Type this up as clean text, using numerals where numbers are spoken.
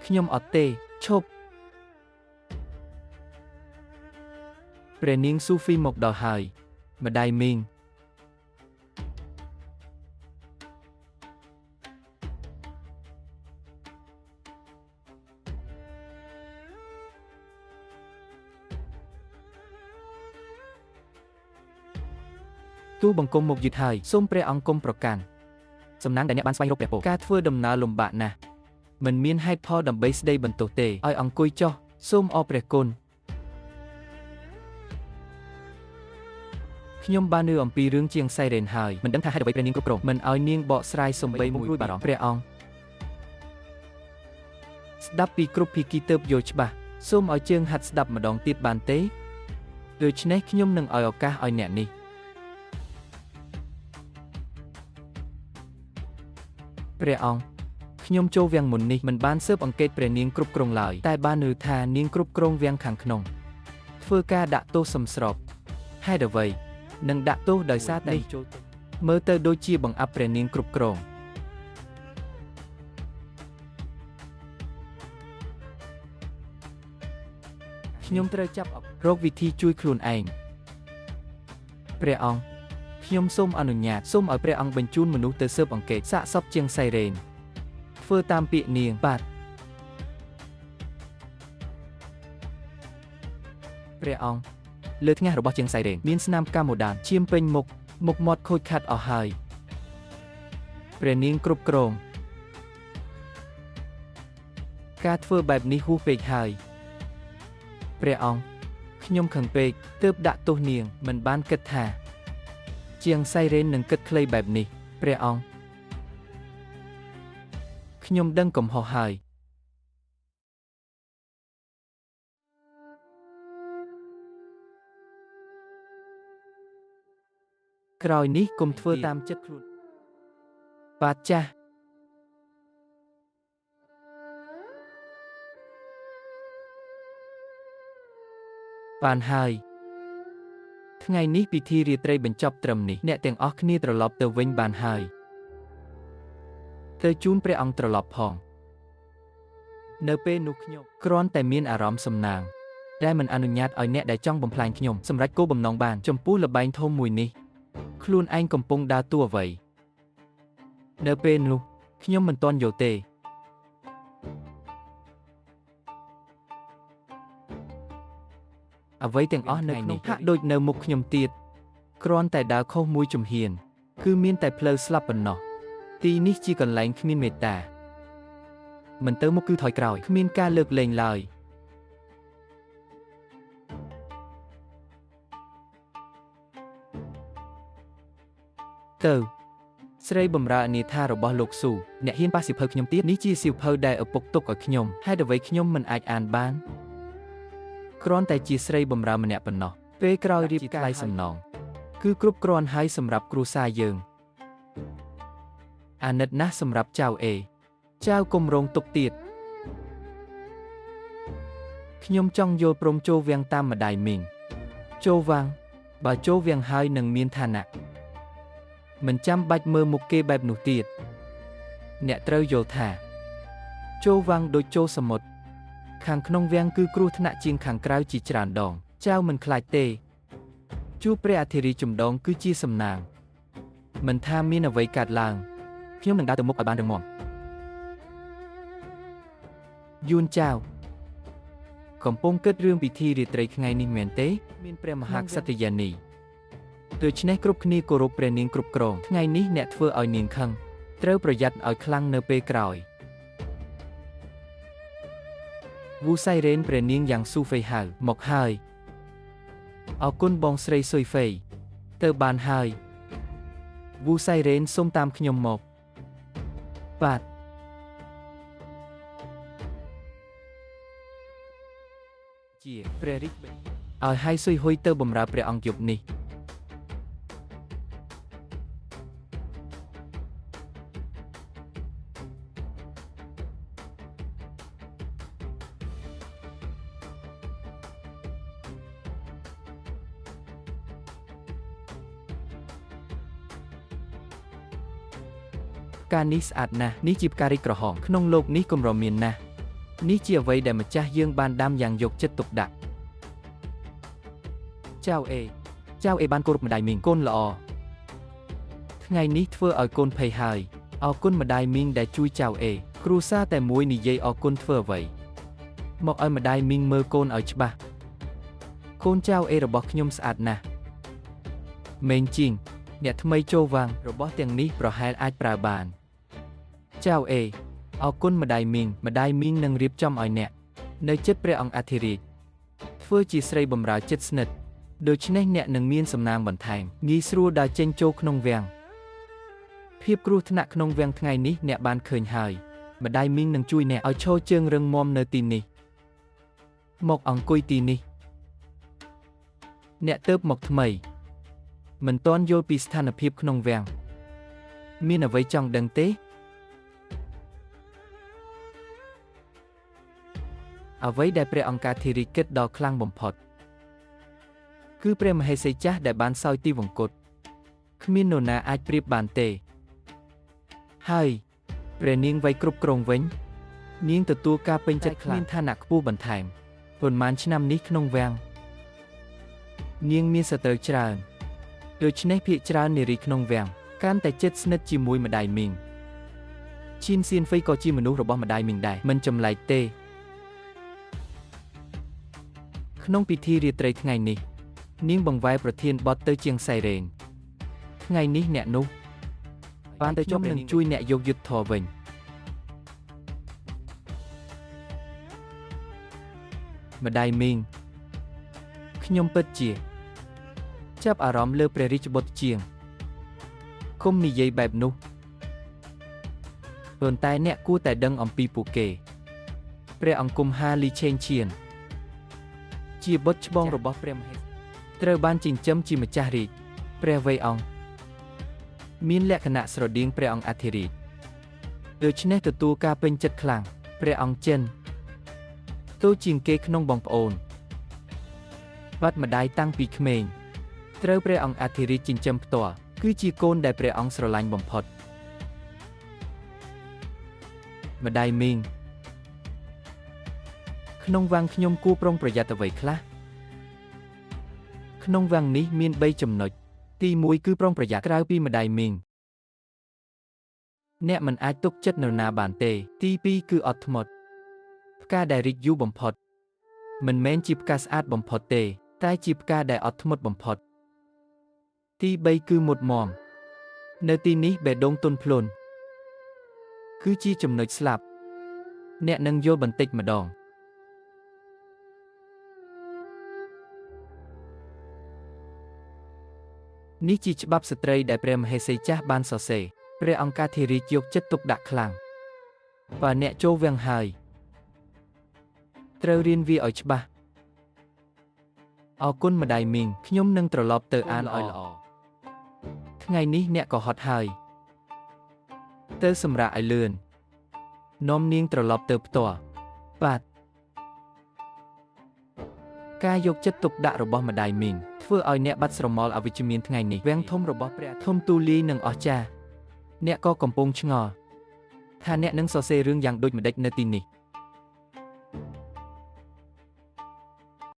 ខ្ញុំអត់ទេឈប់ព្រះនាងស៊ូហ្វីមកដល់ហើយម្ដាយមីងទូបង្គំមកយឺតហើយសូមព្រះអង្គគុំប្រកាន់សំណាងដែលអ្នកបានស្វែងរកព្រះពរការធ្វើដំណើរលំបាកណាស់មិនមានហេតុផលដើម្បីស្ដីបន្ទោសទេឲ្យអង្គុយចុះសូមអរព្រះគុណខ្ញុំបានឮអំពីរឿងជាងសៃរ៉េនហើយមិនដឹងថាហេតុអ្វីព្រះនាងគ្រប់គ្រងមិនឲ្យនាងបកស្រាយសំបីមួយបារម្ភព្រះអង្គស្ដាប់ពីគ្រប់ភាគីទើបយល់ច្បាស់សូមឲ្យជើងហាត់ស្ដាប់ម្ដងទៀតបានទេដូច្នេះខ្ញុំនឹងឲ្យឱកាសឲ្យអ្នកនេះព្រះអង្គខ្ញុំចូលវាំងមុននេះមិនបានស៊ើបអង្កេតព្រះនាងគ្រប់គ្រងឡើយតែបានឮថានាងគ្រប់គ្រងវាំងខាងក្នុងធ្វើការដាក់ទោសសំស្របហេតុអ្វីនឹងដាក់ទោសដោយសារតែមើលទៅដូចជាបង្អាប់ព្រះនាងគ្រប់គ្រងខ្ញុំត្រូវចាប់រកវិធីជួយខ្លួនឯងព្រះអង្គខ្ញុំសូមអនុញ្ញាតសូមឲ្យព្រះអង្គបញ្ជូនមនុស្សទៅស៊ើបអង្កេតសាកសពជាងសៃរ៉េនធ្វើតាមពាក្យនាងបាទព្រះអង្គលើថ្ងាសរបស់ជាងសៃរ៉េនមានស្នាមផ្កាម៉ូដានឈាមពេញមុខមាត់ខូចខាត់អស់ហើយព្រះនាងគ្រប់គ្រងការធ្វើបែបនេះហួសពេកហើយព្រះអង្គខ្ញុំខឹងពេកទើបដាក់ទោសនាងមិនបានគិតថាជាងសៃរ៉េននឹងគិតខ្លីបែបនេះព្រះអង្គខ្ញុំដឹងកំហុសហើយក្រោយនេះកុំធ្វើតាមចិត្តខ្លួនបាទចាស់បានហើយថ្ងៃនេះពិធីរាត្រីបញ្ចប់ត្រឹមនេះអ្នកទាំងអស់គ្នាត្រឡប់ទៅវិញបានហើយទៅជូនព្រះអង្គត្រឡប់ផងនៅពេលនោះខ្ញុំគ្រាន់តែមានអារម្មណ៍សំណាងដែលមិនអនុញ្ញាតឲ្យអ្នកដែលចង់បំផ្លាញខ្ញុំសម្រេចគោលបំណងបានចំពោះល្បែងធំមួយនេះខ្លួនឯងកំពុងដើរតួអ្វីនៅពេលនោះខ្ញុំមិនទាន់យល់ទេអ្វីទាំងអស់នៅក្នុងហាក់ដូចនៅមុខខ្ញុំទៀតគ្រាន់តែដើរខុសមួយជំហានគឺមានតែផ្លូវស្លាប់ប៉ុណ្ណោះទីនេះជាកន្លែងគ្មានមេត្តាមិនទៅមុខគឺថយក្រោយគ្មានការលើកលែងឡើយទៅស្រីបម្រើអានាថារបស់លោកស៊ូអ្នកហ៊ានប៉ះសៀវភៅខ្ញុំទៀតនេះជាសៀវភៅដែលឪពុកទុកឲ្យខ្ញុំហេតុអ្វីខ្ញុំមិនអាចអានបានគ្រាន់តែជាស្រីបម្រើម្នាក់ប៉ុណ្ណោះពេលក្រោយរៀបការថ្លៃសំណងគឺគ្រប់គ្រាន់ហើយសម្រាប់គ្រួសារយើងអាណិតណាស់សម្រាប់ចៅអេចៅកុំរងទុកទៀតខ្ញុំចង់យល់ព្រមចូលវាំងតាមម្ដាយមីងចូលវាំងបើចូលវាំងហើយនឹងមានឋានៈមិនចាំបាច់មើលមុខគេបែបនោះទៀតអ្នកត្រូវយល់ថាចូលវាំងដូចចូលសមុទ្រខាងក្នុងវាំងគឺគ្រោះថ្នាក់ជាងខាងក្រៅជាច្រើនដងចៅមិនខ្លាចទេជួបព្រះអធិរាជចម្ដងគឺជាសំណាងមិនថាមានអ្វីកើតឡើងខ្ញុំនឹងដើរទៅមុខឲ្យបានរឹងមាំយួនចៅកំពុងគិតរឿងពិធីរាត្រីថ្ងៃនេះមែនទេមានព្រះមហាក្សត្រយានីដូច្នេះគ្រប់គ្នាគោរពព្រះនាងគ្រប់គ្រងថ្ងៃនេះអ្នកធ្វើឲ្យនាងខឹងត្រូវប្រយ័ត្នឲ្យខ្លាំងនៅពេលក្រោយវូសៃរ៉េនព្រះនាងយ៉ាងស៊ូហ្វេហៅមកហើយអរគុណបងស្រីស៊ុយហ្វេទៅបានហើយវូសៃរ៉េនសូមតាមខ្ញុំមកបាទជាព្រះរាជឲ្យហើយស៊ុយហ៊ុយទៅបម្រើព្រះអង្គយប់នេះផ្កានេះស្អាតណាស់នេះជាផ្ការីកក្រហមក្នុងโลกនេះកម្រមានណាស់ នេះជាអ្វីដែលម្ចាស់យើងបានដាំយ៉ាងយកចិត្តទុកដាក់ចៅអេបានគោរពម្ដាយមីងកូនល្អថ្ងៃនេះធ្វើឲ្យកូនភ័យហើយអរគុណម្ដាយមីងដែលជួយចៅអេគ្រូសាតែមួយនិយាយអរគុណធ្វើអ្វីមកឲ្យម្ដាយមីងមើលកូនឲ្យច្បាស់កូនចៅអេរបស់ខ្ញុំស្អាតណាស់មែងជាងអ្នកថ្មីចូលវាំងរបស់ទាំងនេះប្រហែលអាចប្រើបានចៅអេអរគុណម្ដាយមីងនឹងរៀបចំឲ្យអ្នកនៅចិត្តព្រះអង្គអធិរាជធ្វើជាស្រីបម្រើចិត្តស្និទ្ធដូច្នេះអ្នកនឹងមានសំណាងបន្ថែមងាយស្រួលដើរចេញចូលក្នុងវាំងភាពគ្រោះថ្នាក់ក្នុងវាំងថ្ងៃនេះអ្នកបានឃើញហើយម្ដាយមីងនឹងជួយអ្នកឲ្យឈរជើងរឹងមាំនៅទីនេះមកអង្គុយទីនេះអ្នកទៅមកថ្មីមិនទាន់យល់ពីស្ថានភាពក្នុងវាំងមានអ្វីចង់ដឹងទេអ្វីដែលព្រះអង្គការធិរាជគិតដល់ខ្លាំងបំផុតគឺព្រះមហេសីចាស់ដែលបានសោយទីវង្គតគ្មាននរណាអាចប្រៀបបានទេហើយព្រះនាងវ័យគ្រប់គ្រងវិញនាងទទួលការពេញចិត្តខ្លាំងមានឋានៈខ្ពស់បន្ថែមប៉ុន្មានឆ្នាំនេះក្នុងវាំងនាងមានសត្រូវច្រើនដូច្នេះភាគច្រើននារីក្នុងវាំងកាន់តែជិតស្និទ្ធជាមួយម្ដាយមីងឈៀនសៀនហ្វៃក៏ជាមនុស្សរបស់ម្ដាយមីងដែរមិនចម្លែកទេក្នុងពិធីរាត្រីថ្ងៃនេះនាងបង្វែរប្រធានបទទៅជាងសៃរ៉េនថ្ងៃនេះអ្នកនោះបានទៅជុំនឹងជួយអ្នកយកយុទ្ធធរវិញម្ដាយមីងខ្ញុំពិតជាចាប់អារម្មណ៍លើព្រះរាជបុត្រជាងគុំនិយាយបែបនោះប៉ុន្តែអ្នកគួរតែដឹងអំពីពួកគេព្រះអង្គមហាលីឆេងឈៀនជាបុត្រច្បងរបស់ព្រះមហេសីត្រូវបានចិញ្ចឹមជាម្ចាស់រាជព្រះវៃអង្គមានលក្ខណៈស្រដៀងព្រះអង្គអធិរាជដូច្នេះទទួលការពេញចិត្តខ្លាំងព្រះអង្គចិនទូជាងគេក្នុងបងប្អូនបាត់ម្ដាយតាំងពីក្មេងត្រូវព្រះអង្គអធិរាជចិញ្ចឹមផ្ទាល់គឺជាកូនដែលព្រះអង្គស្រឡាញ់បំផុតម្ដាយមីងក្នុងវាំងខ្ញុំគួរប្រុងប្រយ័ត្នអ្វីខ្លះក្នុងវាំងនេះមាន3ចំណុចទី1គឺប្រុងប្រយ័ត្នក្រៅពីម្ដាយមីងអ្នកមិនអាចទុកចិត្តនរណាបានទេទី2គឺអត់ធ្មត់ផ្កាដែលរីកយូរបំផុតមិនមែនជាផ្កាស្អាតបំផុតទេតែជាផ្កាដែលអត់ធ្មត់បំផុតទី3គឺមុតមមនៅទីនេះបេះដូងទន់ភ្លន់គឺជាចំណុចស្លាប់អ្នកនឹងយល់បន្តិចម្ដងនេះជាច្បាប់ស្ត្រីដែលព្រះមហេសីចាស់បានសរសេរព្រះអង្គការធិរាជយកចិត្តទុកដាក់ខ្លាំងបើអ្នកចូលវាំងហើយត្រូវរៀនវាឲ្យច្បាស់អរគុណម្ដាយមីងខ្ញុំនឹងត្រឡប់ទៅអានឲ្យល្អថ្ងៃនេះអ្នកក៏ហត់ហើយទៅសម្រាកឲ្យលឿននាំនាងត្រឡប់ទៅផ្ទាល់បាទការយកចិត្តទុកដាក់របស់ម្ដាយមីងធ្វើឲ្យអ្នកបាត់ស្រមល់អវិជ្ជមានថ្ងៃនេះវាំងធំរបស់ព្រះធំទូលាយនិងអស្ចារ្យអ្នកក៏កំពុងឆ្ងល់ថាអ្នកនឹងសរសេររឿងយ៉ាងដូចម្ដេចនៅទីនេះ